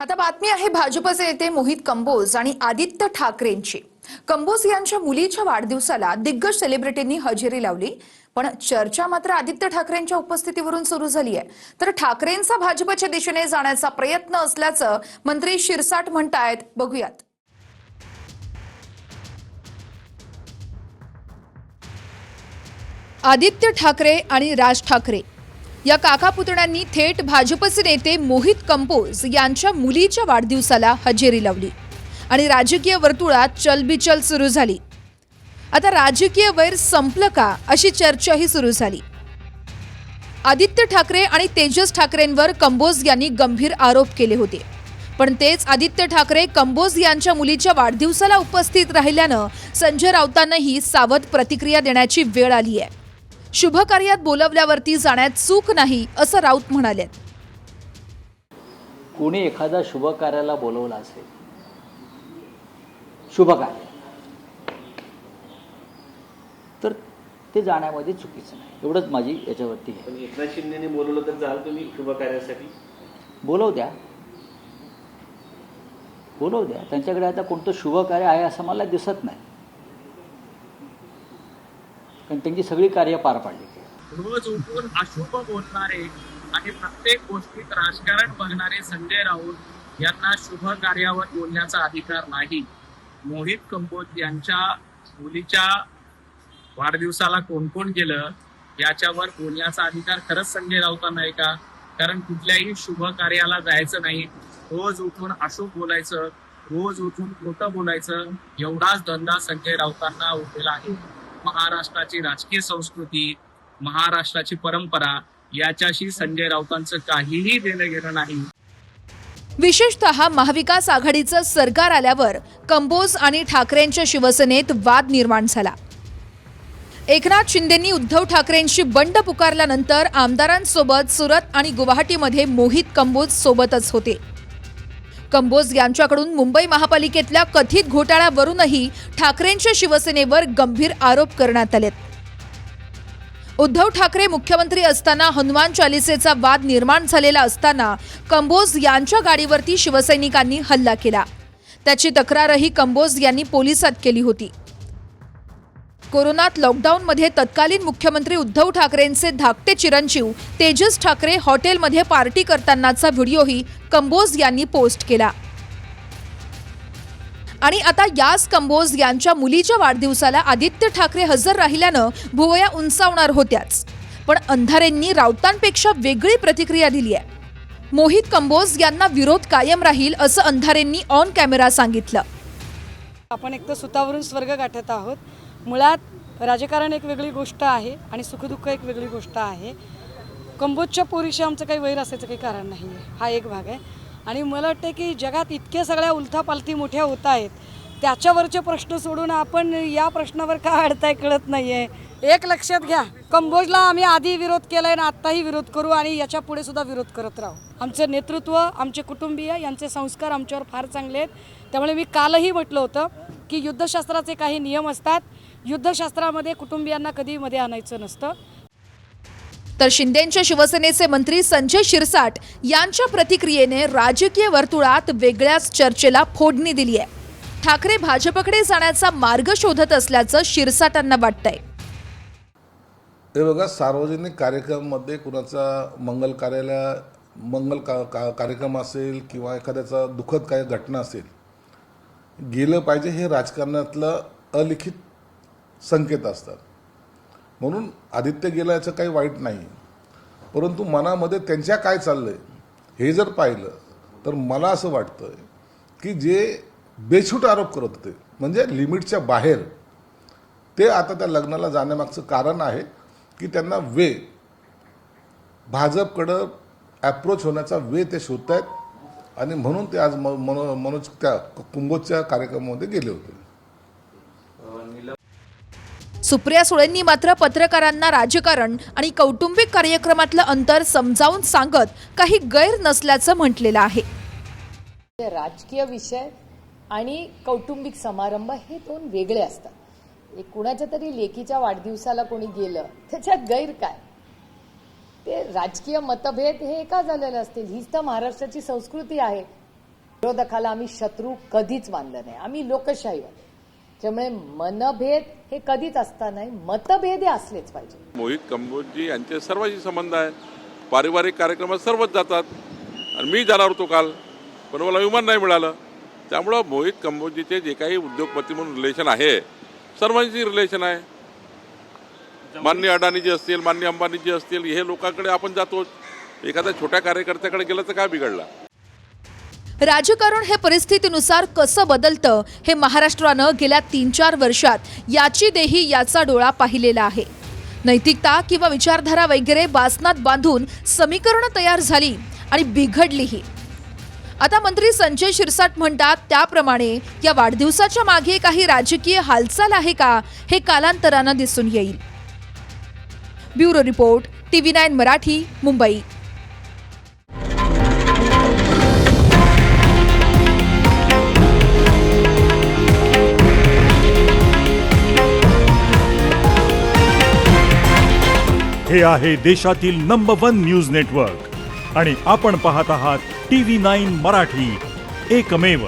आता बातमी आहे भाजपचे नेते मोहित कंबोज आणि आदित्य ठाकरेंची। कंबोज यांच्या मुलीच्या वाढदिवसाला दिग्गज सेलिब्रिटींनी हजेरी लावली, पण चर्चा मात्र आदित्य ठाकरेंच्या उपस्थितीवरून सुरू झाली आहे। तर ठाकरेंचा भाजपच्या दिशेने जाण्याचा प्रयत्न असल्याचं मंत्री शिरसाट म्हणतायत, बघूयात। आदित्य ठाकरे आणि राज ठाकरे या काका पुतण्यांनी थेट भाजपचे नेते मोहित कंबोज यांच्या मुलीच्या वाढदिवसाला हजेरी लावली आणि राजकीय वर्तुळात चलबिचल सुरू झाली। आता राजकीय वैर संपलं का अशी चर्चाही सुरू झाली। आदित्य ठाकरे आणि तेजस ठाकरेंवर कंबोज यांनी गंभीर आरोप केले होते, पण तेच आदित्य ठाकरे कंबोज यांच्या मुलीच्या वाढदिवसाला उपस्थित राहिल्यानं संजय राऊतांनाही सावध प्रतिक्रिया देण्याची वेळ आली आहे। शुभ कार्यात बोलवल्यावरती जाण्यात चूक नाही असं राऊत म्हणाले। कोणी एखादा शुभ कार्याला बोलवला असेल, शुभ कार्य, तर ते जाण्यामध्ये चुकीचं नाही, एवढंच माझी याच्यावरती आहे। पण एकनाथ शिंदेने बोलवलं तर जाल तुम्ही शुभ कार्यासाठी? बोलव द्या, बोलव द्या। त्यांच्याकडे आता कोणतं शुभ कार्य आहे असं मला दिसत नाही, कारण त्यांची सगळी कार्य पार पाडली। रोज उठून अशुभ बोलणारे आणि प्रत्येक गोष्टीत राजकारण बघणारे संजय राऊत यांना शुभ कार्यावर बोलण्याचा अधिकार नाही। मोहित कंबोज यांच्या मुलीच्या वाढदिवसाला कोण कोण गेलं याच्यावर बोलण्याचा अधिकार खरंच संजय राऊतांना आहे का? कारण कुठल्याही शुभ कार्याला जायचं नाही, रोज उठून अशुभ बोलायचं, रोज उठून खोटं बोलायचं, एवढाच धंदा संजय राऊतांना उरलेला आहे। महाराष्ट्राची राजकीय संस्कृती, महाराष्ट्राची परंपरा याच्याशी संजय राऊतांचं काहीही देणं घेणं नाही। विशेषतः महाविकास आघाडीचं सरकार आल्यावर कंबोज आणि ठाकरेंच्या शिवसेनेत वाद निर्माण झाला। एकनाथ शिंदेंनी उद्धव ठाकरेंशी बंड पुकारल्यानंतर आमदारांसोबत सुरत आणि गुवाहाटीमध्ये मोहित कंबोज सोबतच होते। कंबोज यांच्याकडून मुंबई महापालिकेतल्या कथित घोटाळ्यावरूनही ठाकरेंच्या शिवसेनेवर गंभीर आरोप करण्यात आलेत। उद्धव ठाकरे मुख्यमंत्री असताना हनुमान चालिसेचा वाद निर्माण झालेला असताना कंबोज यांच्या गाडीवरती शिवसैनिकांनी हल्ला केला, त्याची तक्रारही कंबोज यांनी पोलिसात केली होती। कोरोनात लॉकडाऊनमध्ये तत्कालीन मुख्यमंत्री उद्धव ठाकरेंचे धाकटे चिरंजीव तेजस ठाकरे हॉटेलमध्ये पार्टी करतानाचा व्हिडिओही कंबोज यांनी पोस्ट केला। आणि आता याच कंबोज यांच्या मुलीच्या वाढदिवसाला आदित्य ठाकरे हजर राहिल्यानं भुवया उंचावणार होत्याच, पण अंधारेंनी राऊतांपेक्षा वेगळी प्रतिक्रिया दिली आहे। मोहित कंबोज यांना विरोध कायम राहील असं अंधारेंनी ऑन कॅमेरा सांगितलं। आपण एक तर सुतावरून स्वर्ग गाठत आहोत। मुळात राजकारण एक वेगळी गोष्ट आहे आणि सुखदुःख एक वेगळी गोष्ट आहे। कंबोजच्या पोरीशी आमचं काही वैर असायचं काही कारण नाही आहे, हा एक भाग आहे। आणि मला वाटतं की जगात इतक्या सगळ्या उलथापालथी मोठ्या होत आहेत, त्याच्यावरचे प्रश्न सोडून आपण या प्रश्नावर का अडताय कळत नाही आहे। एक लक्षात घ्या, कंबोजला आम्ही आधी विरोध केला आहे आणि आत्ताही विरोध करू आणि याच्या पुढे सुद्धा विरोध करत राहू। आमचं नेतृत्व, आमचे कुटुंबीय यांचे संस्कार आमच्यावर फार चांगले आहेत। त्यामुळे मी कालही म्हटलं होतं की युद्धशास्त्राचे काही नियम असतात, युद्धशास्त्रामध्ये कुटुंबियांना कधी मध्ये आणायचं नसतं। तर शिंदेंच्या शिवसेनेचे मंत्री संजय शिरसाट यांच्या प्रतिक्रियेने राजकीय वर्तुळात वेगळ्याच चर्चेला फोडणी दिली आहे। ठाकरे भाजपकडे जाण्याचा मार्ग शोधत असल्याचं शिरसाटांना वाटतंय। हे बघा, सार्वजनिक कार्यक्रमामध्ये कुणाचा मंगल कार्यक्रम असेल किंवा एखाद्याचा दुःखद काही घटना असेल, गेलं पाहिजे, हे राजकारणातलं अलिखित संकेत असतात। म्हणून आदित्य गेला याचं काही वाईट नाही, परंतु मनामध्ये त्यांच्या काय चाललंय हे जर पाहिलं तर मला असं वाटतं की जे बेछूट आरोप करत होते, म्हणजे लिमिटच्या बाहेर, ते आता त्या लग्नाला जाण्यामागचं कारण आहे की त्यांना भाजपकडं अप्रोच होण्याचा ते शोधत आहेत आणि म्हणून ते आज मनोज त्या कंबोजच्या कार्यक्रमामध्ये गेले होते। सुप्रिया सुळेंनी मात्र पत्रकारांना राजकारण आणि कौटुंबिक कार्यक्रमातलं अंतर समजावून सांगत काही गैर नसल्याचं म्हटलेलं आहे। राजकीय विषय आणि कौटुंबिक समारंभ हे दोन वेगळे असतात। एक कुणाच्या तरी लेकीच्या वाढदिवसाला कोणी गेलं त्याच्यात गैर काय? ते राजकीय मतभेद हे का झालेले असतील? हीच तर महाराष्ट्राची संस्कृती आहे। विरोधकाला आम्ही शत्रू कधीच मानलं नाही. आम्ही लोकशाहीवादी. त्यामुळे मनभेद हे कधीच असता नाही, मतभेद हे असलेच पाहिजे. मोहित कंबोजी यांचे सर्वांशी संबंध आहे. पारिवारिक कार्यक्रमात सर्वच जातात आणि मी जाणार होतो काल, पण मला विमान नाही मिळालं. त्यामुळं मोहित कंबोजीचे जे काही उद्योगपती म्हणून रिलेशन आहे, सर्वांची रिलेशन आहे. माननीय अडाणीजी असतील, माननीय अंबानीजी असतील, हे लोकांकडे आपण जातो. एखाद्या छोट्या कार्यकर्त्याकडे गेलं तर काय बिघडलं? राजकारण हे परिस्थितीनुसार कसं बदलतं हे महाराष्ट्रानं गेल्या 3-4 वर्षात याची देही याचा डोळा पाहिलेला आहे. नैतिकता किंवा विचारधारा वगैरे बासनात बांधून समीकरणं तयार झाली आणि बिघडलीही. आता मंत्री संजय शिरसाट म्हणतात त्याप्रमाणे या वाढदिवसाच्या मागे काही राजकीय हालचाल आहे का, हे कालांतरानं दिसून येईल. Bureau report, TV9 Marathi, Mumbai. हे आहे देशातील नंबर 1 न्यूज नेटवर्क आणि आपण पाहत आहात TV9 मराठी, एकमेव.